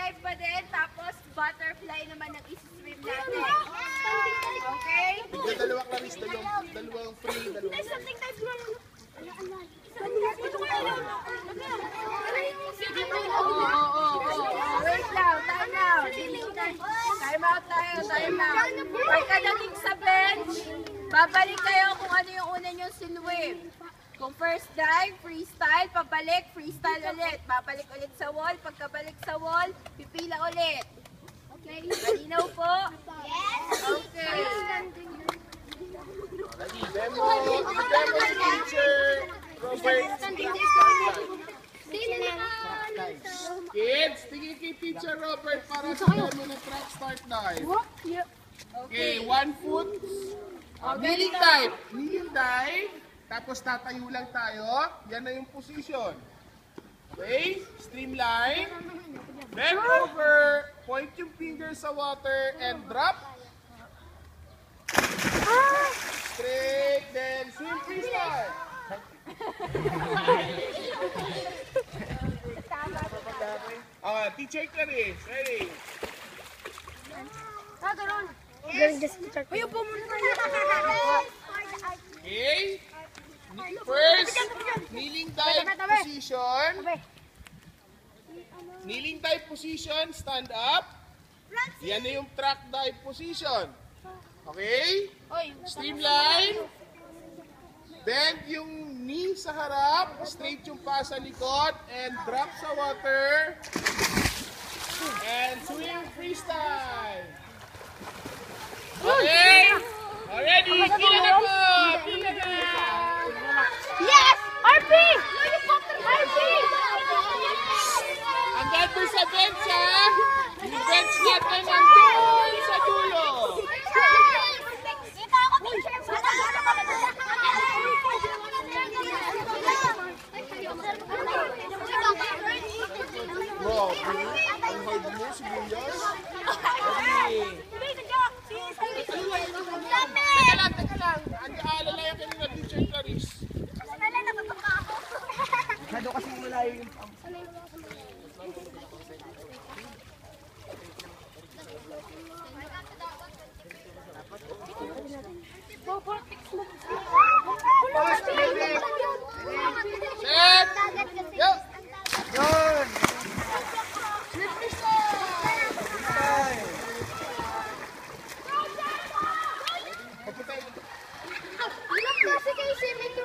dive pa din, tapos butterfly naman ang isi-swim natin. Okay? Dalawa Clarice, dalawang free, dalawa. Something dive lang. Wait lang, time out. Time out tayo, time out. Pagkadating sa bench, babalik kayo kung ano yung una nyo sinwim. Kung first dive, freestyle, pabalik, freestyle ulit. Babalik ulit sa wall, pagkabalik sa wall, pipila ulit. Okay? Malinaw po? Yes! Okay. Demo teacher, Robert. Kids, tingin kay Teacher Robert para sa demo ng track start dive. Okay, 1 foot. Kneeling dive. Kneeling dive. Tapos tatayo lang tayo. Yan na yung position. Okay, streamline. Bend over. Point yung finger sa water and drop. Straight, then swim freestyle. Teacher Clarice, ready? Okay. First, kneeling dive position. Kneeling dive position, stand up. Yan na yung track dive position. Okay? Streamline. Bend yung knee sa harap, straight yung paa sa likod, and drop sa water. And swim freestyle. Okay? Already? Pila na po! Pila na! Yes! RP! RP! Hanggang doon sa bench, ha? Yung bench natin nandun sa dulo. Kita ako, picture! Bro, ang hard mo, sibuyas. Ready? Teka lang. Alalayan ka nila, Teacher Clarice. Masyado kasi malayo yung Set! Yo! yun! Ilang klase kayo si Metro